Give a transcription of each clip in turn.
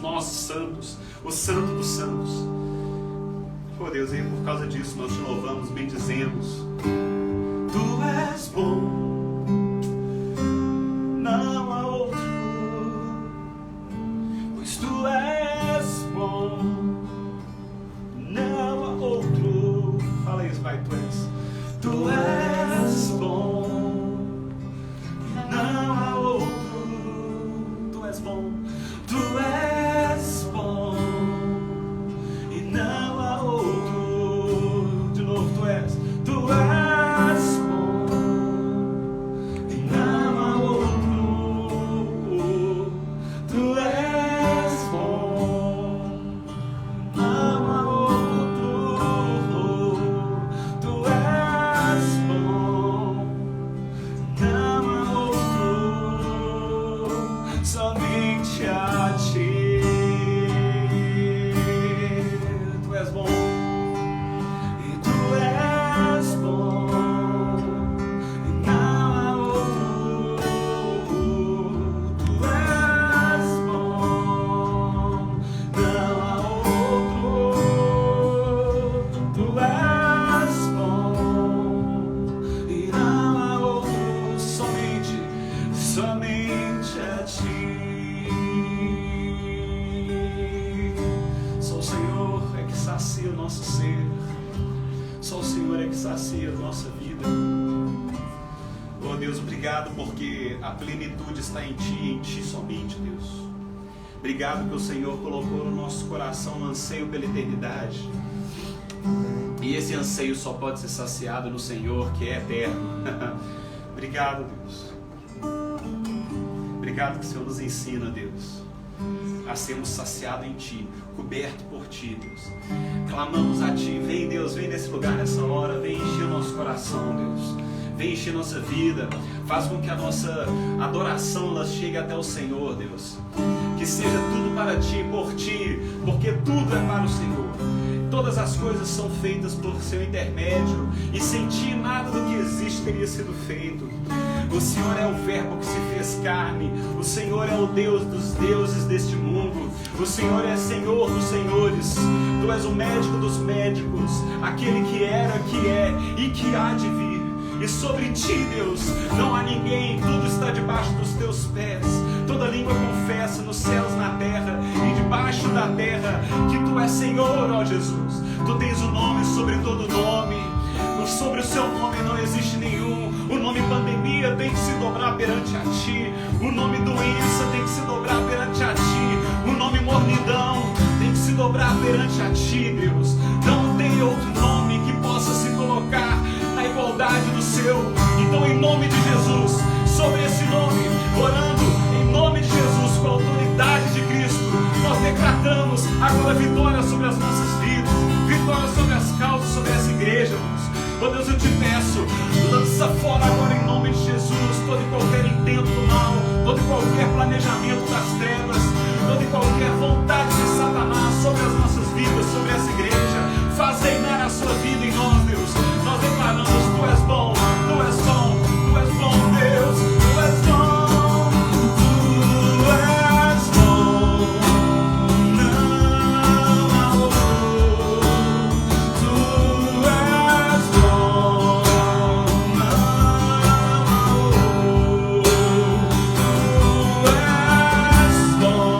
nós santos, o santo dos santos. Oh Deus, e por causa disso nós te louvamos, bendizemos. Tu és bom, não há outro, pois tu és bom, não há outro. Fala isso, Pai, tu és bom, não há outro, tu és bom, tu és bom, e não há outro. De novo, tu és bom, e não há outro, tu és bom, não há outro, tu és bom, não há outro, somente a ti. Tu és bom, e tu és bom, e não há outro. Tu és bom, não há outro. Tu és bom, e não há outro, somente a ti. Só o Senhor é que sacia o nosso ser, só o Senhor é que sacia a nossa vida. Oh Deus, obrigado porque a plenitude está em Ti somente, Deus. Obrigado que o Senhor colocou no nosso coração um anseio pela eternidade, e esse anseio só pode ser saciado no Senhor, que é eterno. Obrigado, Deus. Obrigado que o Senhor nos ensina, Deus, a sermos saciados em Ti, coberto por Ti, Deus. Clamamos a Ti, vem Deus, vem nesse lugar, nessa hora, vem encher o nosso coração, Deus. Vem encher nossa vida, faz com que a nossa adoração ela chegue até o Senhor, Deus. Que seja tudo para Ti, por Ti, porque tudo é para o Senhor. Todas as coisas são feitas por Seu intermédio, e sem Ti nada do que existe teria sido feito. O Senhor é o Verbo que se fez carne, o Senhor é o Deus dos deuses deste mundo, o Senhor é Senhor dos senhores, Tu és o médico dos médicos, aquele que era, que é e que há de vir. E sobre Ti, Deus, não há ninguém, tudo está debaixo dos Teus pés. Toda língua confessa nos céus, na terra e debaixo da terra que Tu és Senhor, ó Jesus. Tu tens o nome sobre todo nome, sobre o Seu nome não existe nenhum. O nome pandemia tem que se dobrar perante a Ti, o nome doença tem que se dobrar perante a Ti, o nome mornidão tem que se dobrar perante a Ti, Deus. Não tem outro nome que possa se colocar na igualdade do Seu. Então, em nome de Jesus, sobre esse nome, orando em nome de Jesus, com a autoridade de Cristo, nós decretamos agora vitória sobre as nossas vidas, vitória sobre as causas, sobre essa igreja, Deus. Oh Deus, eu te peço, lança fora agora em nome de Jesus todo e qualquer intento do mal, todo e qualquer planejamento das trevas, toda e qualquer vontade de Satanás sobre as nossas vidas, sobre essa igreja. Faz reinar a sua vida em nós, Deus. Nós declaramos, Tu és bom, Tu és bom, Tu és bom, Deus, Tu és bom. Bom.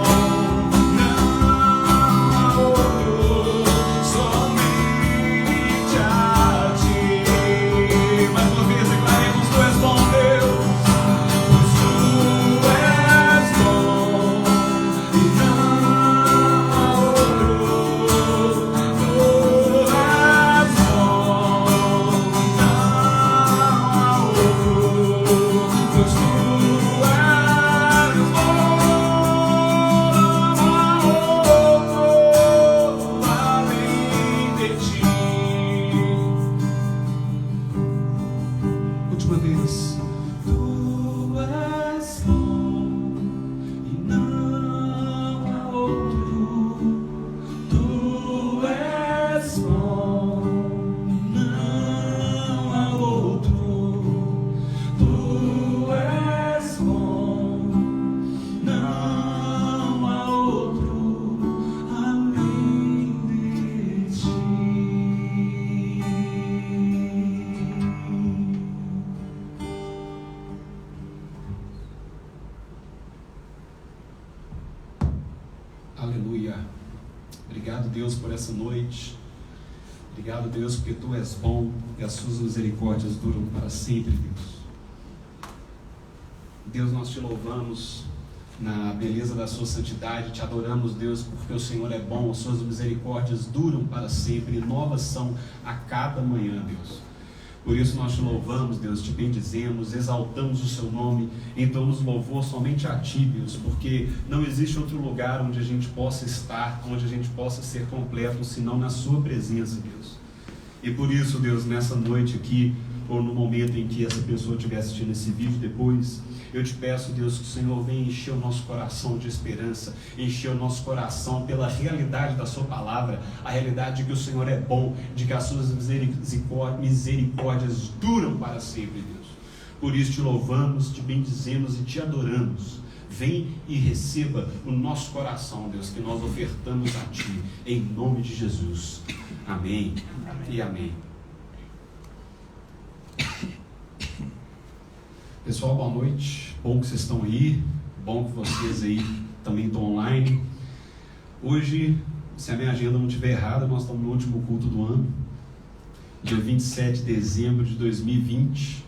Aleluia. Obrigado, Deus, por essa noite. Obrigado, Deus, porque Tu és bom e as Suas misericórdias duram para sempre, Deus. Deus, nós Te louvamos na beleza da Sua santidade, Te adoramos, Deus, porque o Senhor é bom, as Suas misericórdias duram para sempre e novas são a cada manhã, Deus. Por isso nós Te louvamos, Deus, Te bendizemos, exaltamos o Seu nome, entoamos louvor somente a Ti, Deus, porque não existe outro lugar onde a gente possa estar, onde a gente possa ser completo, senão na Sua presença, Deus. E por isso, Deus, nessa noite aqui, ou no momento em que essa pessoa estiver assistindo esse vídeo depois, eu Te peço, Deus, que o Senhor venha encher o nosso coração de esperança, encher o nosso coração pela realidade da Sua palavra, a realidade de que o Senhor é bom, de que as Suas misericórdias duram para sempre, Deus. Por isso Te louvamos, Te bendizemos e Te adoramos. Vem e receba o nosso coração, Deus, que nós ofertamos a Ti, em nome de Jesus. Amém, amém. E amém. Pessoal, boa noite. Bom que vocês estão aí. Bom que vocês aí também estão online. Hoje, se a minha agenda não estiver errada, nós estamos no último culto do ano, dia 27 de dezembro de 2020.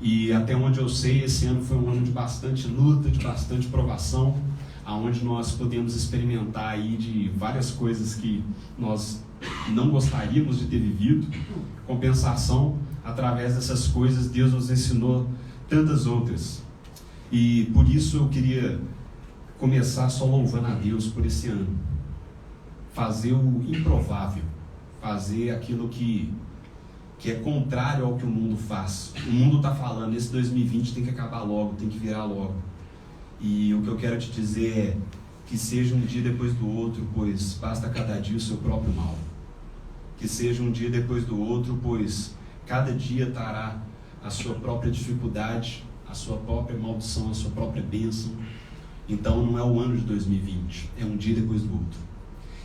E até onde eu sei, esse ano foi um ano de bastante luta, de bastante provação, aonde nós podemos experimentar aí de várias coisas que nós não gostaríamos de ter vivido. Compensação, através dessas coisas, Deus nos ensinou tantas outras. E por isso eu queria começar só louvando a Deus por esse ano. Fazer o improvável, fazer aquilo que é contrário ao que o mundo faz. O mundo está falando, esse 2020 tem que acabar logo, tem que virar logo. E o que eu quero te dizer é que seja um dia depois do outro, pois basta cada dia o seu próprio mal. Que seja um dia depois do outro, pois cada dia trará a sua própria dificuldade, a sua própria maldição, a sua própria bênção. Então não é o ano de 2020, é um dia depois do outro.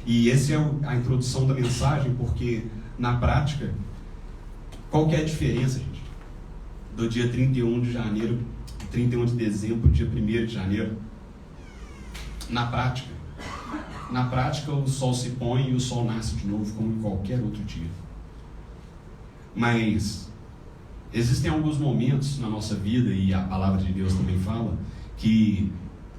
E essa é a introdução da mensagem, porque na prática, qual que é a diferença, gente, do dia 31 de janeiro, 31 de dezembro, dia 1º de janeiro? Na prática, o sol se põe e o sol nasce de novo, como em qualquer outro dia. Mas existem alguns momentos na nossa vida, e a palavra de Deus também fala, que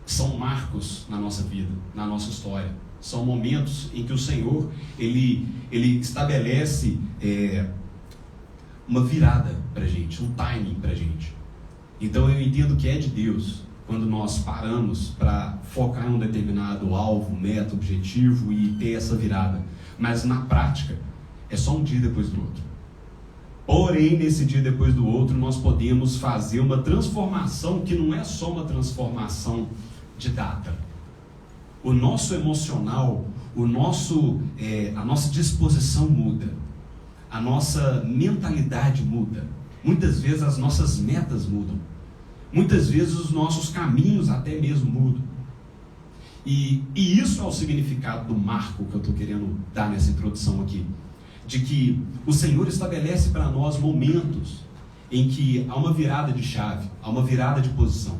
são marcos na nossa vida, na nossa história. São momentos em que o Senhor, Ele estabelece uma virada para a gente, um timing para a gente. Então eu entendo que é de Deus quando nós paramos para focar em um determinado alvo, meta, objetivo e ter essa virada. Mas na prática, é só um dia depois do outro. Porém, nesse dia depois do outro, nós podemos fazer uma transformação que não é só uma transformação de data. O nosso emocional, a nossa disposição muda. A nossa mentalidade muda. Muitas vezes as nossas metas mudam. Muitas vezes os nossos caminhos até mesmo mudam. E isso é o significado do marco que eu estou querendo dar nessa introdução aqui. De que o Senhor estabelece para nós momentos em que há uma virada de chave, há uma virada de posição.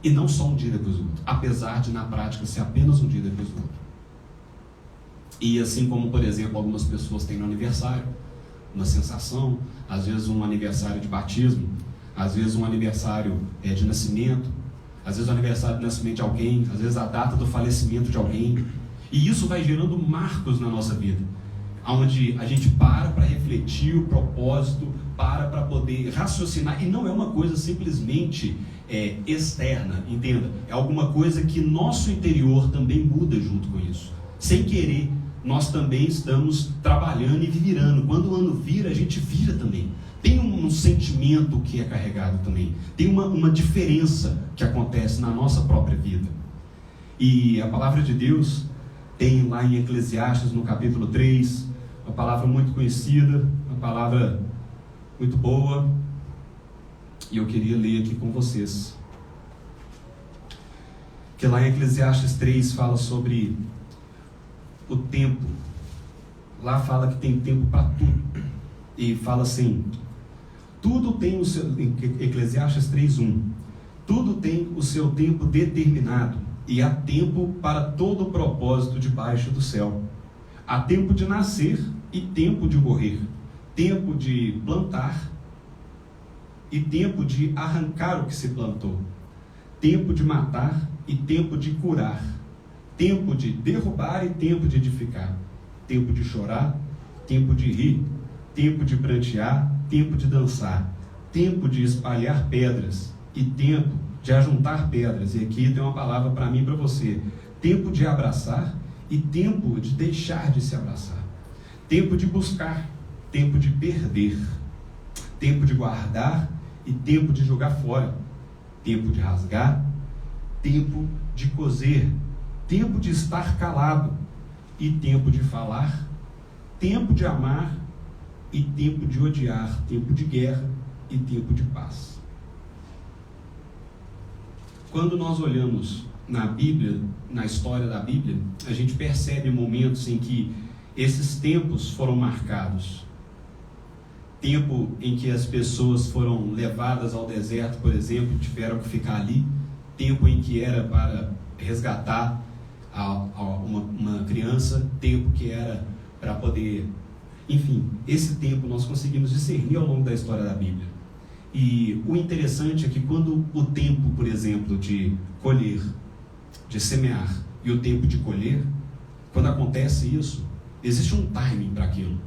E não só um dia depois do outro, apesar de na prática ser apenas um dia depois do outro. E assim como, por exemplo, algumas pessoas têm no aniversário, uma sensação, às vezes um aniversário de batismo, às vezes um aniversário de nascimento, às vezes o aniversário de nascimento de alguém, às vezes a data do falecimento de alguém. E isso vai gerando marcos na nossa vida, onde a gente para refletir o propósito, para poder raciocinar, e não é uma coisa simplesmente externa, entenda, é alguma coisa que nosso interior também muda junto com isso. Sem querer, nós também estamos trabalhando e virando. Quando o ano vira, a gente vira também. Tem um sentimento que é carregado também, tem uma diferença que acontece na nossa própria vida. E a palavra de Deus tem lá em Eclesiastes, no capítulo 3, uma palavra muito conhecida, uma palavra muito boa, e eu queria ler aqui com vocês. Que lá em Eclesiastes 3 fala sobre o tempo. Lá fala que tem tempo para tudo. E fala assim, tudo tem o seu, em Eclesiastes 3:1, tudo tem o seu tempo determinado, e há tempo para todo o propósito debaixo do céu. Há tempo de nascer e tempo de morrer, tempo de plantar e tempo de arrancar o que se plantou, tempo de matar e tempo de curar, tempo de derrubar e tempo de edificar, tempo de chorar, tempo de rir, tempo de prantear, tempo de dançar, tempo de espalhar pedras e tempo de ajuntar pedras. E aqui tem uma palavra para mim e para você: tempo de abraçar e tempo de deixar de se abraçar, tempo de buscar, tempo de perder, tempo de guardar e tempo de jogar fora, tempo de rasgar, tempo de coser, tempo de estar calado e tempo de falar, tempo de amar e tempo de odiar, tempo de guerra e tempo de paz. Quando nós olhamos na Bíblia, na história da Bíblia, a gente percebe momentos em que esses tempos foram marcados. Tempo em que as pessoas foram levadas ao deserto, por exemplo, tiveram que ficar ali. Tempo em que era para resgatar uma criança. Tempo que era para poder... Enfim, esse tempo nós conseguimos discernir ao longo da história da Bíblia. E o interessante é que quando o tempo, por exemplo, de colher, de semear, e o tempo de colher, quando acontece isso, existe um timing para aquilo.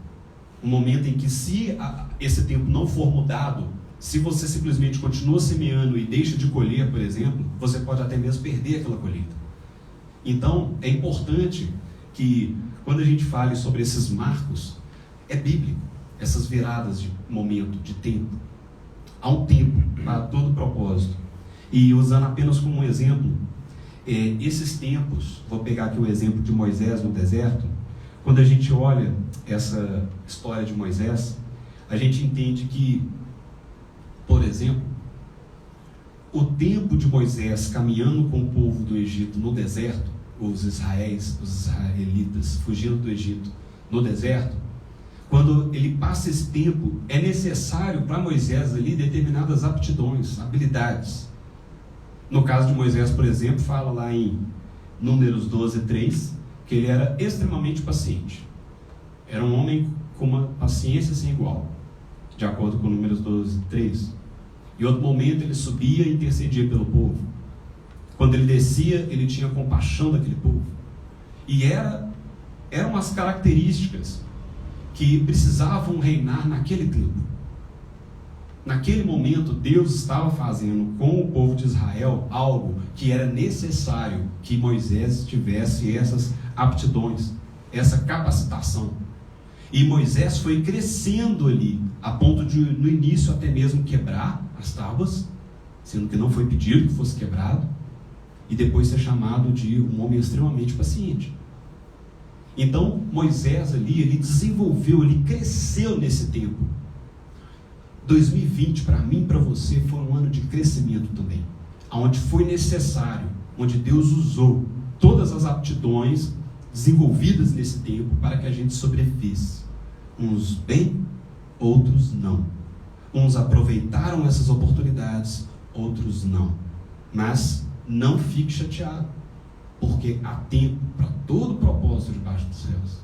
Um momento em que, se esse tempo não for mudado, se você simplesmente continua semeando e deixa de colher, por exemplo, você pode até mesmo perder aquela colheita. Então, é importante que, quando a gente fale sobre esses marcos, é bíblico, essas viradas de momento, de tempo. Há um tempo para todo propósito. E usando apenas como um exemplo, esses tempos, vou pegar aqui o exemplo de Moisés no deserto. Quando a gente olha essa história de Moisés, a gente entende que, por exemplo, o tempo de Moisés caminhando com o povo do Egito no deserto, os israelitas fugindo do Egito no deserto, quando ele passa esse tempo, é necessário para Moisés ali determinadas aptidões, habilidades. No caso de Moisés, por exemplo, fala lá em Números 12:3, que ele era extremamente paciente. Era um homem com uma paciência sem igual, de acordo com Números 12:3. Em outro momento ele subia e intercedia pelo povo. Quando ele descia, ele tinha compaixão daquele povo. E eram as características que precisavam reinar naquele tempo. Naquele momento, Deus estava fazendo com o povo de Israel algo que era necessário que Moisés tivesse essas aptidões, essa capacitação. E Moisés foi crescendo ali, a ponto de, no início, até mesmo quebrar as tábuas, sendo que não foi pedido que fosse quebrado, e depois ser chamado de um homem extremamente paciente. Então, Moisés ali, ele desenvolveu, ele cresceu nesse tempo. 2020, para mim e para você, foi um ano de crescimento também, onde foi necessário, onde Deus usou todas as aptidões desenvolvidas nesse tempo para que a gente sobrevivesse. Uns bem, outros não. Uns aproveitaram essas oportunidades, outros não. Mas não fique chateado, porque há tempo para todo propósito debaixo dos céus.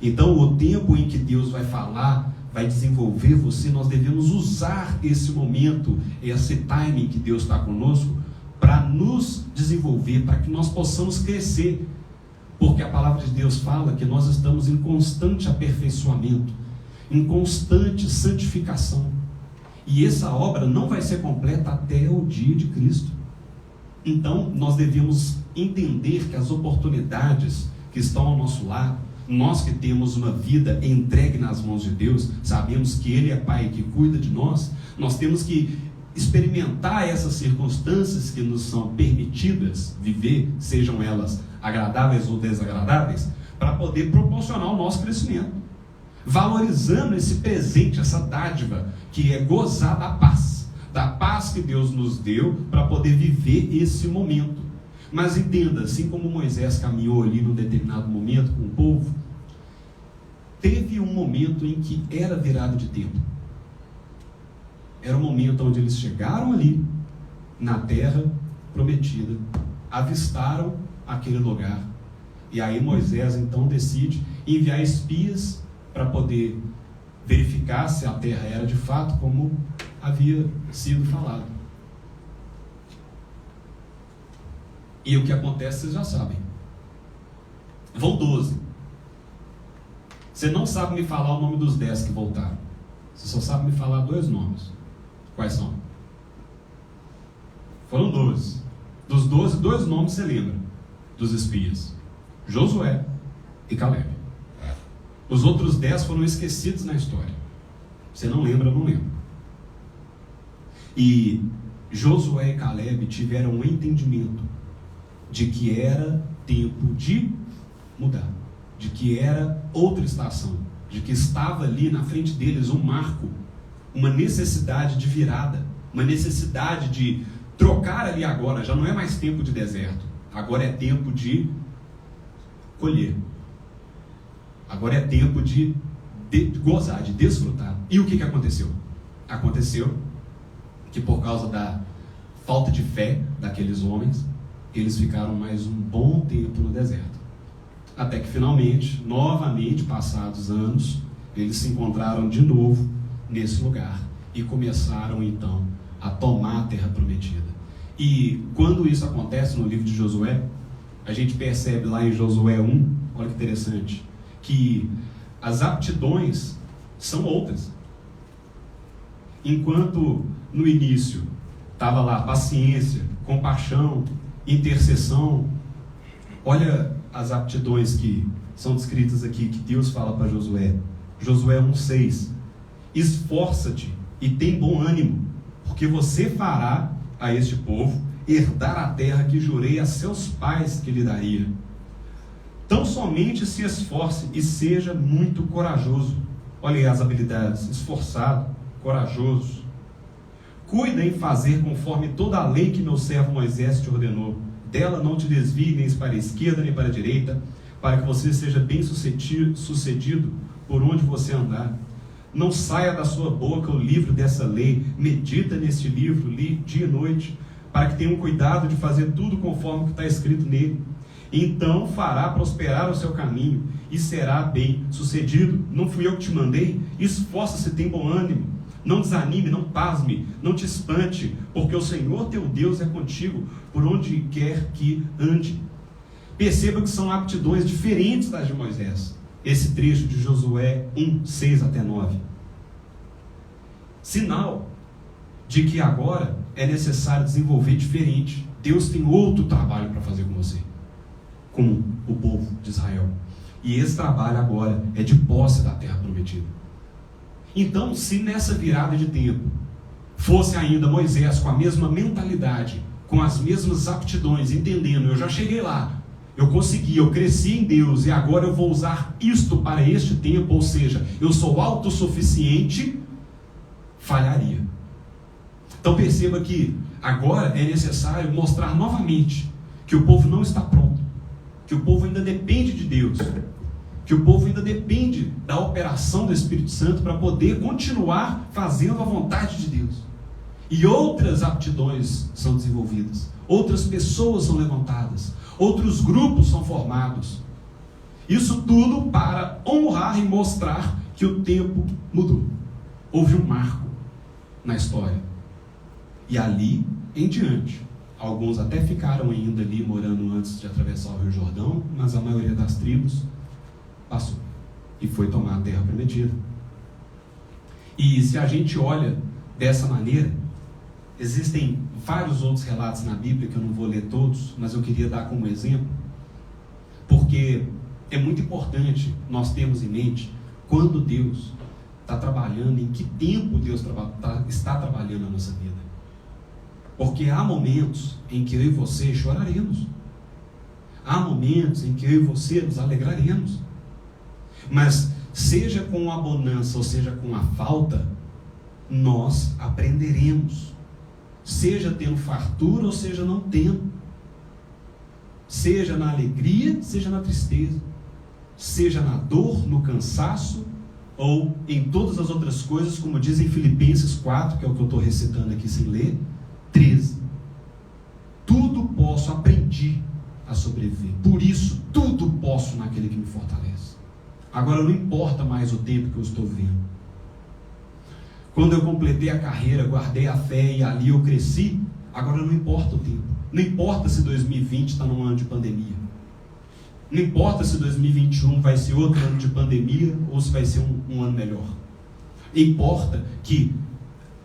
Então, o tempo em que Deus vai falar, vai desenvolver você, nós devemos usar esse momento, esse timing que Deus está conosco, para nos desenvolver, para que nós possamos crescer. Porque a palavra de Deus fala que nós estamos em constante aperfeiçoamento, em constante santificação. E essa obra não vai ser completa até o dia de Cristo. Então, nós devemos entender que as oportunidades que estão ao nosso lado, nós que temos uma vida entregue nas mãos de Deus, sabemos que Ele é Pai que cuida de nós, nós temos que experimentar essas circunstâncias que nos são permitidas viver, sejam elas agradáveis ou desagradáveis, para poder proporcionar o nosso crescimento, valorizando esse presente, essa dádiva, que é gozar da paz que Deus nos deu para poder viver esse momento. Mas entenda, assim como Moisés caminhou ali num determinado momento com o povo, teve um momento em que era virada de tempo. Era o momento onde eles chegaram ali, na terra prometida, avistaram aquele lugar. E aí Moisés então decide enviar espias para poder verificar se a terra era de fato como havia sido falado. E o que acontece vocês já sabem. Vão 12. Você não sabe me falar o nome dos 10 que voltaram. Você só sabe me falar 2 nomes. Quais são? Foram 12. Dos 12, 2 nomes você lembra dos espias: Josué e Caleb. Os outros 10 foram esquecidos na história. Você não lembra, eu não lembro. E Josué e Caleb tiveram um entendimento de que era tempo de mudar, de que era outra estação, de que estava ali na frente deles um marco, uma necessidade de virada, uma necessidade de trocar ali agora. Já não é mais tempo de deserto, agora é tempo de colher, agora é tempo de gozar, de desfrutar. E o que aconteceu? Aconteceu que por causa da falta de fé daqueles homens, eles ficaram mais um bom tempo no deserto. Até que finalmente, novamente, passados anos, eles se encontraram de novo nesse lugar e começaram então a tomar a terra prometida. E quando isso acontece no livro de Josué, a gente percebe lá em Josué 1, olha que interessante, que as aptidões são outras. Enquanto no início estava lá paciência, compaixão, intercessão, olha as aptidões que são descritas aqui, que Deus fala para Josué. Josué 1,6: esforça-te e tem bom ânimo, porque você fará a este povo herdar a terra que jurei a seus pais que lhe daria. Tão somente se esforce e seja muito corajoso. Olha aí as habilidades: esforçado, corajoso. Cuida em fazer conforme toda a lei que meu servo Moisés te ordenou. Dela não te desvie nem para a esquerda nem para a direita, para que você seja bem sucedido por onde você andar. Não saia da sua boca o livro dessa lei, medita neste livro, li dia e noite, para que tenham cuidado de fazer tudo conforme o que está escrito nele. Então fará prosperar o seu caminho e será bem sucedido. Não fui eu que te mandei? Esforça-se, tem bom ânimo. Não desanime, não pasme, não te espante, porque o Senhor teu Deus é contigo por onde quer que ande. Perceba que são aptidões diferentes das de Moisés. Esse trecho de Josué 1, 6 até 9. Sinal de que agora é necessário desenvolver diferente. Deus tem outro trabalho para fazer com você, com o povo de Israel. E esse trabalho agora é de posse da terra prometida. Então, se nessa virada de tempo fosse ainda Moisés com a mesma mentalidade, com as mesmas aptidões, entendendo, eu já cheguei lá, eu consegui, eu cresci em Deus e agora eu vou usar isto para este tempo, ou seja, eu sou autossuficiente, falharia. Então perceba que agora é necessário mostrar novamente que o povo não está pronto, que o povo ainda depende de Deus, que o povo ainda depende da operação do Espírito Santo para poder continuar fazendo a vontade de Deus. E outras aptidões são desenvolvidas, outras pessoas são levantadas, outros grupos são formados. Isso tudo para honrar e mostrar que o tempo mudou. Houve um marco na história. E ali em diante, alguns até ficaram ainda ali morando antes de atravessar o Rio Jordão, mas a maioria das tribos passou e foi tomar a terra prometida. E se a gente olha dessa maneira, existem vários outros relatos na Bíblia que eu não vou ler todos, mas eu queria dar como exemplo, porque é muito importante nós termos em mente quando Deus está trabalhando, em que tempo Deus está trabalhando na nossa vida. Porque há momentos em que eu e você choraremos, há momentos em que eu e você nos alegraremos, mas seja com a bonança ou seja com a falta, nós aprenderemos, seja tendo fartura ou seja não tendo, seja na alegria, seja na tristeza, seja na dor, no cansaço ou em todas as outras coisas, como diz em Filipenses 4, que é o que eu estou recitando aqui sem ler, 13. Tudo posso, aprendi aprendi a sobreviver. Por isso, tudo posso naquele que me fortalece. Agora não importa mais o tempo que eu estou vivendo. Quando eu completei a carreira, guardei a fé e ali eu cresci, agora não importa o tempo. Não importa se 2020 está num ano de pandemia. Não importa se 2021 vai ser outro ano de pandemia ou se vai ser um ano melhor. Importa que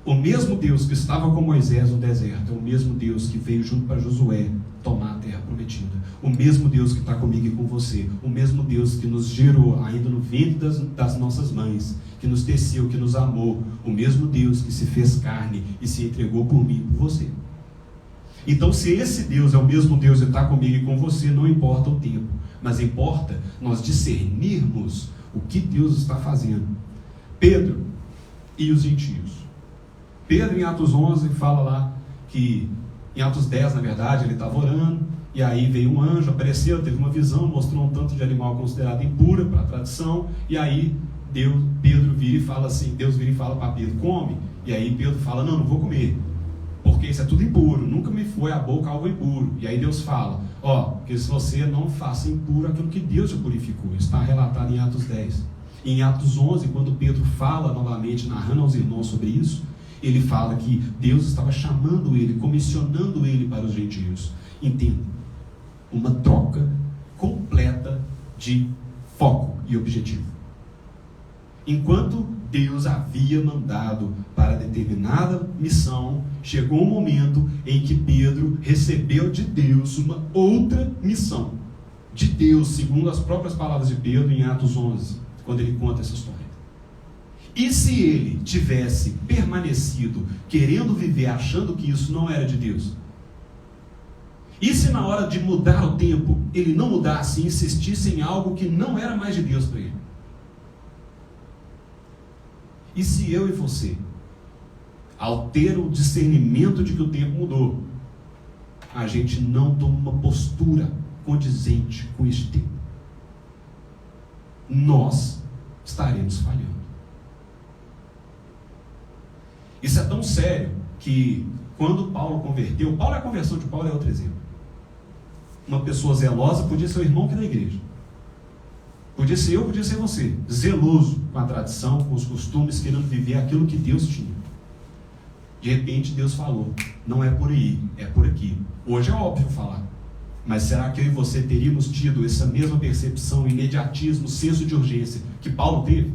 o mesmo Deus que estava com Moisés no deserto é o mesmo Deus que veio junto para Josué tomar a terra prometida. O mesmo Deus que está comigo e com você. O mesmo Deus que nos gerou ainda no ventre das nossas mães, que nos teceu, que nos amou. O mesmo Deus que se fez carne e se entregou por mim e por você. Então, se esse Deus é o mesmo Deus que está comigo e com você, não importa o tempo, mas importa nós discernirmos o que Deus está fazendo. Pedro e os gentios. Pedro, em Atos 11, fala lá que, em Atos 10, na verdade, ele estava orando, e aí veio um anjo, apareceu, teve uma visão, mostrou um tanto de animal considerado impuro para a tradição, e aí Pedro vira e fala assim, Deus vira e fala para Pedro, come, e aí Pedro fala, não vou comer, porque isso é tudo impuro, nunca me foi à boca algo impuro. E aí Deus fala, que se você não faça impuro aquilo que Deus te purificou. Isso está relatado em Atos 10. E em Atos 11, quando Pedro fala novamente, narrando aos irmãos sobre isso, ele fala que Deus estava chamando ele, comissionando ele para os gentios. Entenda, uma troca completa de foco e objetivo. Enquanto Deus havia mandado para determinada missão, chegou um momento em que Pedro recebeu de Deus uma outra missão. De Deus, segundo as próprias palavras de Pedro em Atos 11, quando ele conta essa história. E se ele tivesse permanecido querendo viver, achando que isso não era de Deus? E se na hora de mudar o tempo, ele não mudasse e insistisse em algo que não era mais de Deus para ele? E se eu e você, ao ter o discernimento de que o tempo mudou, a gente não toma uma postura condizente com este tempo? Nós estaremos falhando. Isso é tão sério que quando Paulo converteu, a conversão de Paulo é outro exemplo. Uma pessoa zelosa podia ser o irmão que da igreja. Podia ser eu, podia ser você. Zeloso com a tradição, com os costumes, querendo viver aquilo que Deus tinha. De repente Deus falou, não é por aí, é por aqui. Hoje é óbvio falar. Mas será que eu e você teríamos tido essa mesma percepção, imediatismo, senso de urgência que Paulo teve?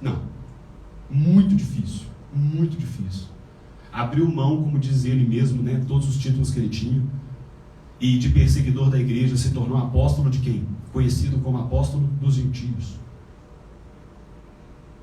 Não. Muito difícil. Muito difícil. Abriu mão, como diz ele mesmo, todos os títulos que ele tinha, e de perseguidor da igreja se tornou apóstolo de quem? Conhecido como apóstolo dos gentios.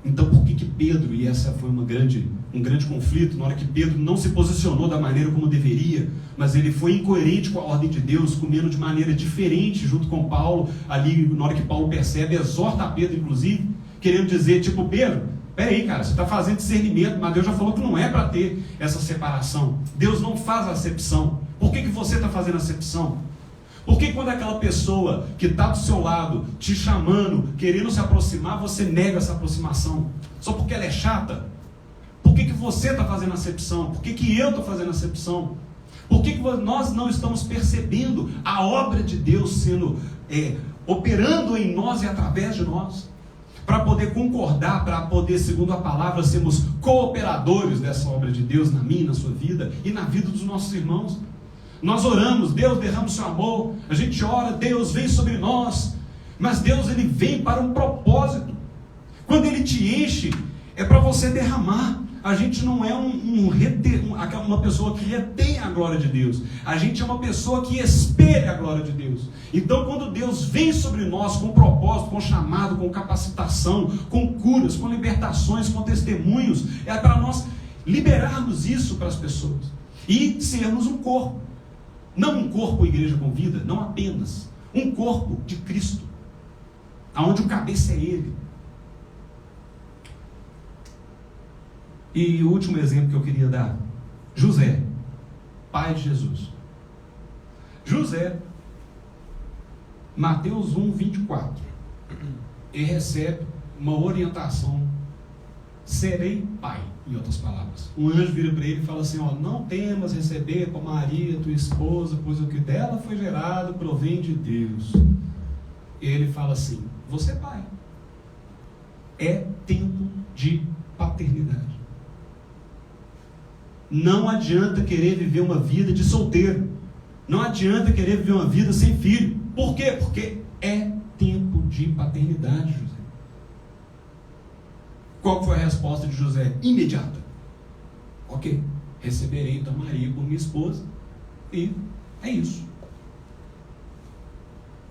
Então por que Pedro, e essa foi um grande conflito, na hora que Pedro não se posicionou da maneira como deveria, mas ele foi incoerente com a ordem de Deus, comendo de maneira diferente junto com Paulo, ali na hora que Paulo percebe, exorta a Pedro inclusive, querendo dizer, Pedro, peraí cara, você está fazendo discernimento, mas Deus já falou que não é para ter essa separação. Deus não faz acepção. Por que você está fazendo acepção? Por que quando aquela pessoa que está do seu lado, te chamando, querendo se aproximar, você nega essa aproximação? Só porque ela é chata? Por que você está fazendo acepção? Por que eu estou fazendo acepção? Por que nós não estamos percebendo a obra de Deus sendo operando em nós e através de nós? Para poder concordar, para poder, segundo a palavra, sermos cooperadores dessa obra de Deus na minha, na sua vida e na vida dos nossos irmãos. Nós oramos, Deus derrama o seu amor, a gente ora, Deus vem sobre nós, mas Deus ele vem para um propósito. Quando ele te enche, é para você derramar. A gente não é uma pessoa que retém a glória de Deus, a gente é uma pessoa que espelha a glória de Deus. Então quando Deus vem sobre nós com propósito, com chamado, com capacitação, com curas, com libertações, com testemunhos, é para nós liberarmos isso para as pessoas e sermos um corpo. Não um corpo igreja com vida, não apenas. Um corpo de Cristo, onde o cabeça é Ele. E o último exemplo que eu queria dar, José, pai de Jesus. José, Mateus 1, 24, ele recebe uma orientação, serei pai. em outras palavras. Um anjo vira para ele e fala assim, ó, não temas receber com Maria, tua esposa, pois o que dela foi gerado provém de Deus. E ele fala assim, você é pai. É tempo de paternidade. Não adianta querer viver uma vida de solteiro. Não adianta querer viver uma vida sem filho. Por quê? Porque é tempo de paternidade, José. Qual foi a resposta de José? Imediata. Ok, receberei então Maria como minha esposa. E é isso.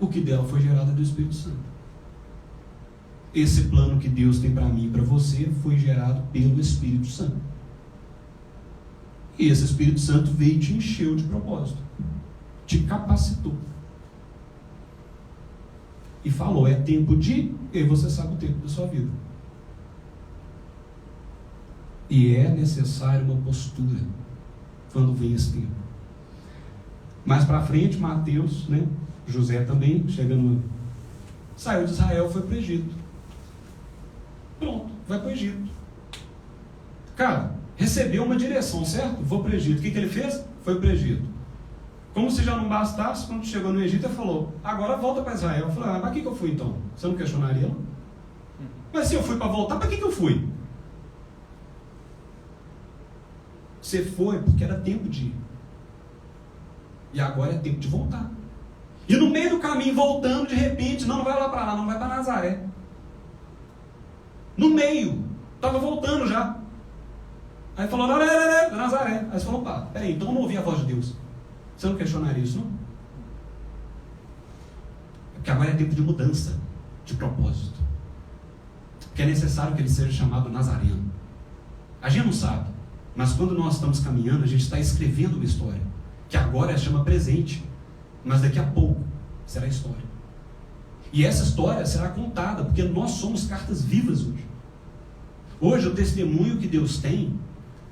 O que dela foi gerado do Espírito Santo. Esse plano que Deus tem para mim e para você foi gerado pelo Espírito Santo. E esse Espírito Santo veio e te encheu de propósito. Te capacitou. E falou, é tempo de... E aí você sabe o tempo da sua vida. E é necessário uma postura quando vem esse tempo. Mais para frente, Mateus, né? José também, chegando, saiu de Israel, foi para o Egito. Pronto, vai para o Egito. Cara, recebeu uma direção, certo? Vou para o Egito. O que ele fez? Foi para o Egito. Como se já não bastasse, quando chegou no Egito, ele falou, agora volta para Israel. Eu falei, para que eu fui então? Você não questionaria, não? Mas se eu fui para voltar, para que eu fui? Você foi porque era tempo de ir. E agora é tempo de voltar. E no meio do caminho, voltando, de repente, não vai lá para lá, não vai para Nazaré. No meio, estava voltando já. Aí falou, Nazaré. Aí você falou, peraí, então eu não ouvi a voz de Deus. Você não questionaria isso, não? Porque agora é tempo de mudança, de propósito. Que é necessário que ele seja chamado Nazareno. A gente não sabe, mas quando nós estamos caminhando, a gente está escrevendo uma história, que agora chama presente, mas daqui a pouco será história. E essa história será contada, porque nós somos cartas vivas hoje. Hoje o testemunho que Deus tem,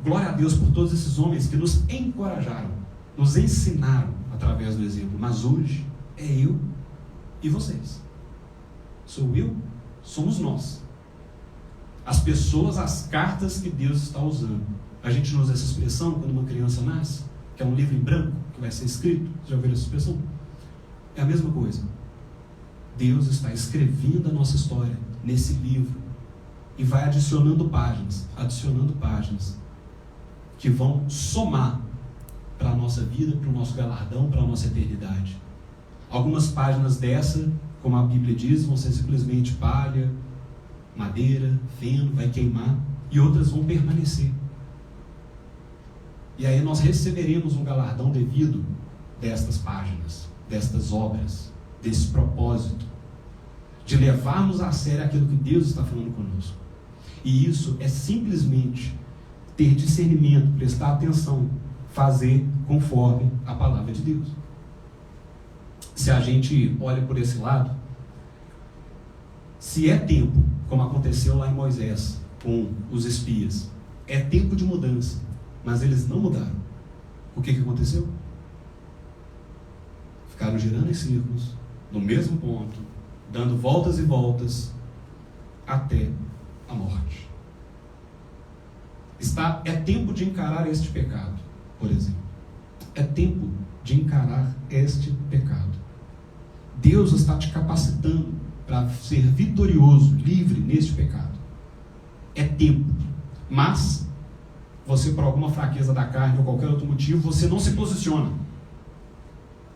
glória a Deus por todos esses homens que nos encorajaram, nos ensinaram através do exemplo, mas hoje é eu e vocês. Sou eu, somos nós. As pessoas, as cartas que Deus está usando. A gente usa essa expressão quando uma criança nasce, que é um livro em branco que vai ser escrito. Você já ouviu essa expressão? É a mesma coisa. Deus está escrevendo a nossa história nesse livro e vai adicionando páginas que vão somar para a nossa vida, para o nosso galardão, para a nossa eternidade. Algumas páginas dessa, como a Bíblia diz, vão ser simplesmente palha, madeira, feno, vai queimar, e outras vão permanecer. E aí nós receberemos um galardão devido destas páginas, destas obras, desse propósito, de levarmos a sério aquilo que Deus está falando conosco. E isso é simplesmente ter discernimento, prestar atenção, fazer conforme a palavra de Deus. Se a gente olha por esse lado, se é tempo, como aconteceu lá em Moisés com os espias, é tempo de mudança, mas eles não mudaram. O que aconteceu? Ficaram girando em círculos, no mesmo ponto, dando voltas e voltas, até a morte. É tempo de encarar este pecado, por exemplo. É tempo de encarar este pecado. Deus está te capacitando para ser vitorioso, livre neste pecado. É tempo. Mas você, por alguma fraqueza da carne ou qualquer outro motivo, você não se posiciona.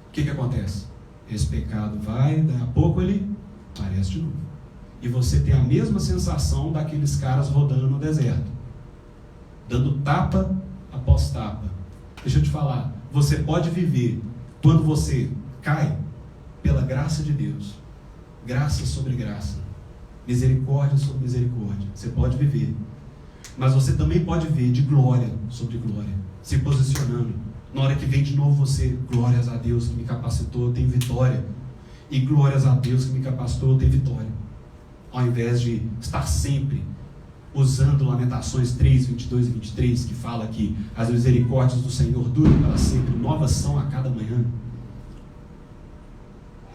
O que acontece? Esse pecado vai, daqui a pouco ele aparece de novo. E você tem a mesma sensação daqueles caras rodando no deserto, dando tapa após tapa. Deixa eu te falar, você pode viver, quando você cai, pela graça de Deus, graça sobre graça, misericórdia sobre misericórdia. Você pode viver, mas você também pode ver de glória sobre glória, se posicionando. Na hora que vem de novo você, glórias a Deus que me capacitou, tem vitória. E glórias a Deus que me capacitou, tem vitória. Ao invés de estar sempre usando Lamentações 3, 22 e 23, que fala que as misericórdias do Senhor duram para sempre, novas são a cada manhã.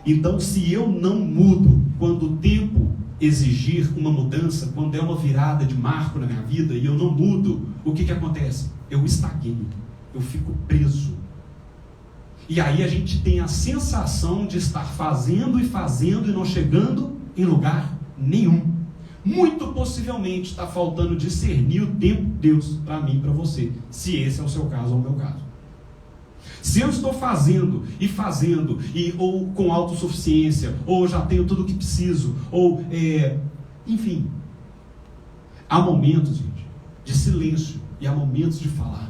Então, se eu não mudo quando o tempo exigir uma mudança, quando é uma virada de marco na minha vida e eu não mudo, o que acontece? Eu estagno, eu fico preso. E aí a gente tem a sensação de estar fazendo e não chegando em lugar nenhum. Muito possivelmente está faltando discernir o tempo de Deus para mim e para você, se esse é o seu caso ou o meu caso. Se eu estou fazendo, ou com autossuficiência, ou já tenho tudo o que preciso, enfim, há momentos, gente, de silêncio e há momentos de falar.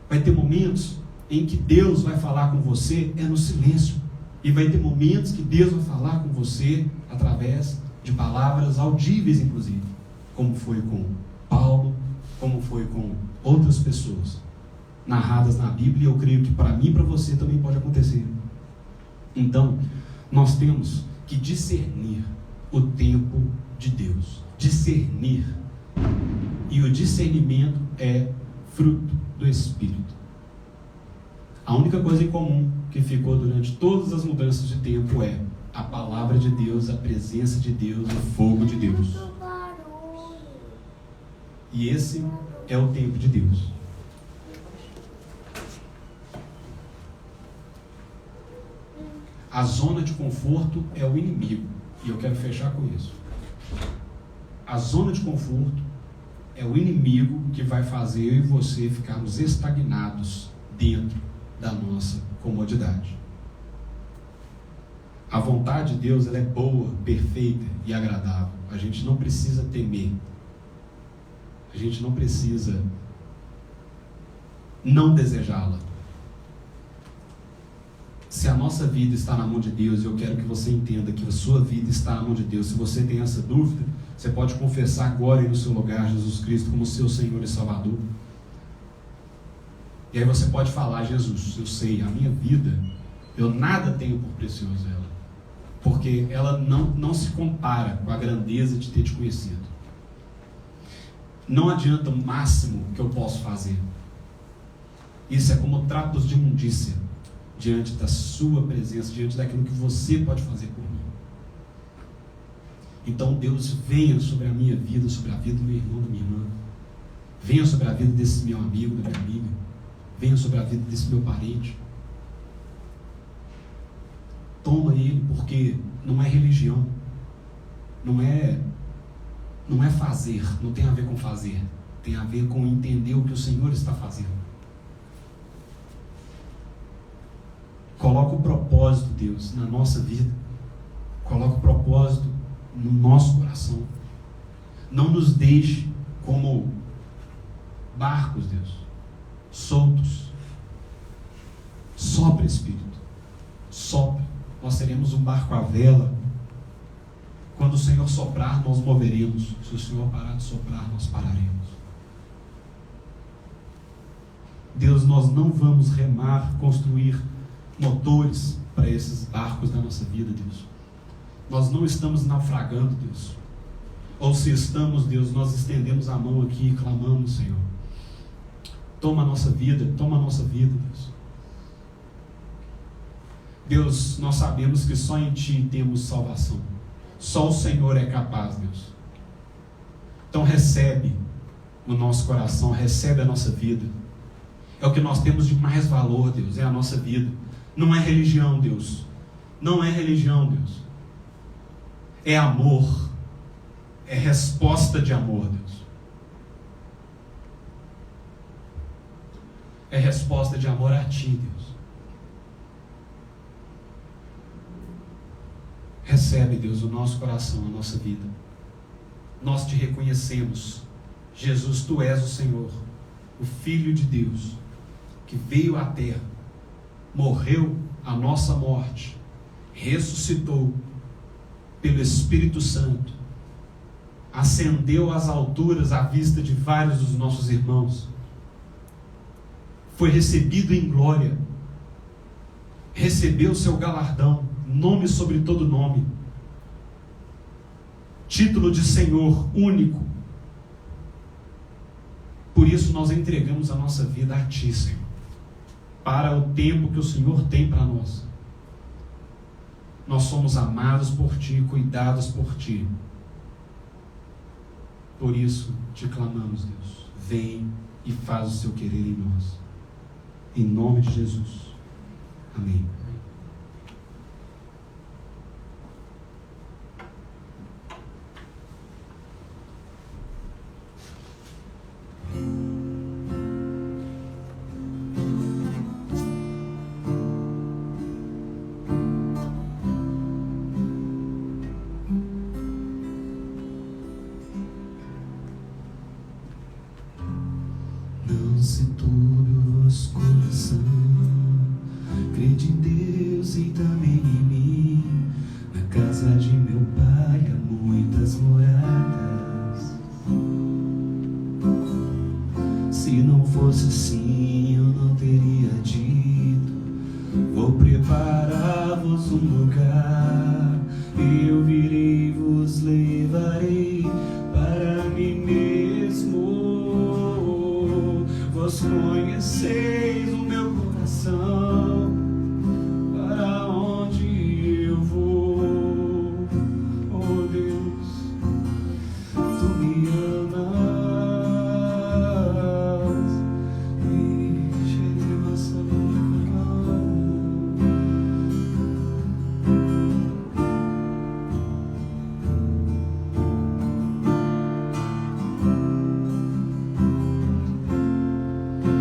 Vai ter momentos em que Deus vai falar com você no silêncio, e vai ter momentos que Deus vai falar com você através de palavras audíveis, inclusive, como foi com Paulo, como foi com outras pessoas narradas na Bíblia, e eu creio que para mim e para você também pode acontecer. Então, nós temos que discernir o tempo de Deus. Discernir. E o discernimento é fruto do Espírito. A única coisa em comum que ficou durante todas as mudanças de tempo é a palavra de Deus, a presença de Deus, o fogo de Deus. E esse é o tempo de Deus. A zona de conforto é o inimigo. E eu quero fechar com isso. A zona de conforto é o inimigo que vai fazer eu e você ficarmos estagnados dentro da nossa comodidade. A vontade de Deus, ela é boa, perfeita e agradável. A gente não precisa temer. A gente não precisa não desejá-la. Se a nossa vida está na mão de Deus, eu quero que você entenda que a sua vida está na mão de Deus. Se você tem essa dúvida, você pode confessar agora aí no seu lugar Jesus Cristo como seu Senhor e Salvador. E aí você pode falar: Jesus, eu sei, a minha vida, eu nada tenho por precioso ela, porque ela não se compara com a grandeza de ter te conhecido. Não adianta o máximo que eu posso fazer. Isso é como trapos de imundícia diante da sua presença, diante daquilo que você pode fazer por mim. Então Deus, venha sobre a minha vida, sobre a vida do meu irmão, da minha irmã. Venha sobre a vida desse meu amigo, da minha amiga. Venha sobre a vida desse meu parente. Toma ele, porque não é religião, não é fazer, não tem a ver com fazer, tem a ver com entender o que o Senhor está fazendo. Coloca o propósito, Deus, na nossa vida. Coloca o propósito no nosso coração. Não nos deixe como barcos, Deus, soltos. Sopra, Espírito. Sopra. Nós seremos um barco à vela. Quando o Senhor soprar, nós moveremos. Se o Senhor parar de soprar, nós pararemos. Deus, nós não vamos remar, construir motores para esses barcos da nossa vida, Deus. Nós não estamos naufragando, Deus. Ou se estamos, Deus, nós estendemos a mão aqui e clamamos, Senhor. Toma a nossa vida, Deus. Deus, nós sabemos que só em Ti temos salvação. Só o Senhor é capaz, Deus. Então recebe o nosso coração, recebe a nossa vida. É o que nós temos de mais valor, Deus, é a nossa vida. Não é religião, Deus. Não é religião, Deus. É amor. É resposta de amor, Deus. É resposta de amor a Ti, Deus. Recebe, Deus, o nosso coração, a nossa vida. Nós Te reconhecemos. Jesus, Tu és o Senhor, o Filho de Deus, que veio à terra, morreu a nossa morte, ressuscitou pelo Espírito Santo, ascendeu às alturas à vista de vários dos nossos irmãos, foi recebido em glória, recebeu o seu galardão, nome sobre todo nome, título de Senhor único. Por isso nós entregamos a nossa vida a Ti, Senhor, para o tempo que o Senhor tem para nós. Nós somos amados por Ti, cuidados por Ti. Por isso te clamamos, Deus. Vem e faz o Seu querer em nós. Em nome de Jesus. Amém. Não se turbe o vosso coração, crede em Deus e também em mim. Na casa de meu pai há muitas moradas. Se não fosse assim, eu não teria dito: vou preparar-vos um lugar. Eu virei e vos levarei para mim mesmo. Vós conheceis o meu coração, para onde eu vou. Oh Deus, Tu me amas e cheirei essa boca.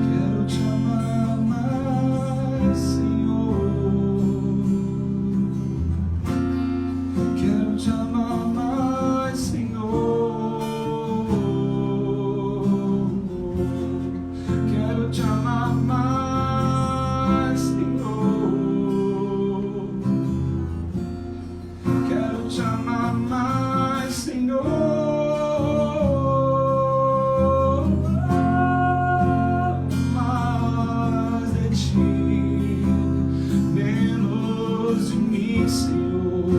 Quero te amar mais, Senhor. Quero te amar mais, Senhor. Quero te amar mais, Senhor. Quero te amar mais, Senhor. Mais de Ti, menos de mim, Senhor.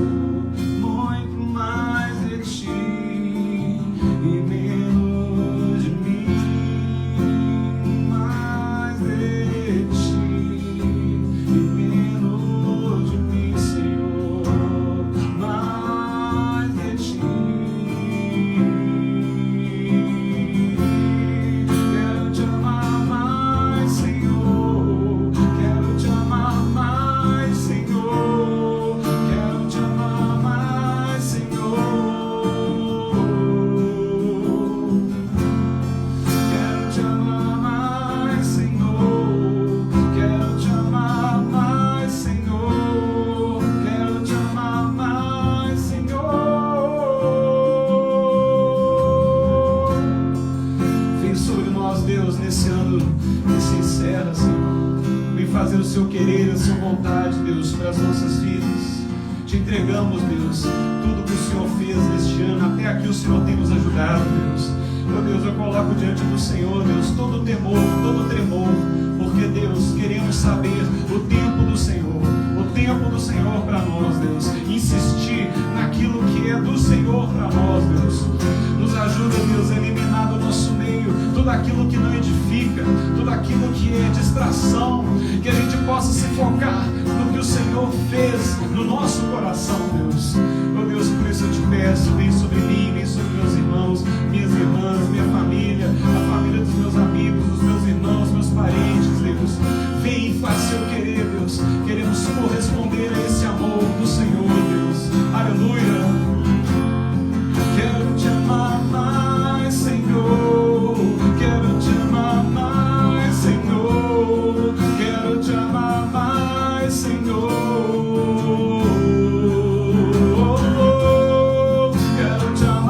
Muito mais de Ti e menos de mim. Mais de Ti e menos de mim, Senhor. Mais de Ti. Quero te amar mais, Senhor. Quero te amar mais, Senhor. Quero te amar mais, Senhor. Quero te amar mais, Senhor. Quero te amar mais, Senhor. Quero te amar mais, Senhor. Vem sobre nós, Deus, nesse ano que se encerra, Senhor. Vem fazer o Seu querer, a Sua vontade, Deus, para as nossas vidas. Te entregamos, Deus, tudo que o Senhor fez neste ano. Até aqui o Senhor tem nos ajudado, Deus. Oh Deus, eu coloco diante do Senhor, Deus, todo o temor, todo o tremor, porque, Deus, queremos saber o tempo do Senhor para nós, Deus. Insistir naquilo que é do Senhor para nós, Deus. Nos ajuda, Deus, a eliminar do nosso meio tudo aquilo que não edifica, tudo aquilo que é distração, que a gente possa se focar no que o Senhor fez no nosso coração, Deus. Oh Deus, por isso eu te peço, vem sobre mim, vem sobre meus irmãos, minhas irmãs, minha família, a família dos meus amigos, dos meus irmãos, meus parentes, Deus. Vem e faz Seu querer, Deus. Queremos corresponder a esse amor do Senhor, Deus. Aleluia. Quero te amar mais, Senhor. Quero te amar mais, Senhor. Quero te amar mais, Senhor. Quero te amar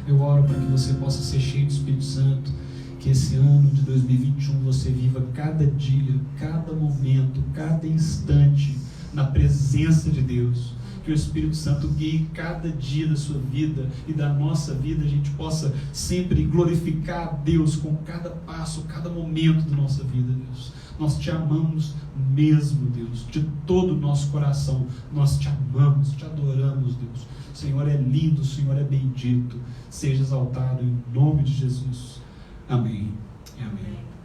Eu oro para que você possa ser cheio do Espírito Santo, que esse ano de 2021 você viva cada dia, cada momento, cada instante na presença de Deus. Que o Espírito Santo guie cada dia da sua vida e da nossa vida, a gente possa sempre glorificar a Deus com cada passo, cada momento da nossa vida, Deus. Nós te amamos mesmo, Deus, de todo o nosso coração. Nós te amamos, te adoramos, Deus. O Senhor é lindo, o Senhor é bendito. Seja exaltado em nome de Jesus. Amém e amém.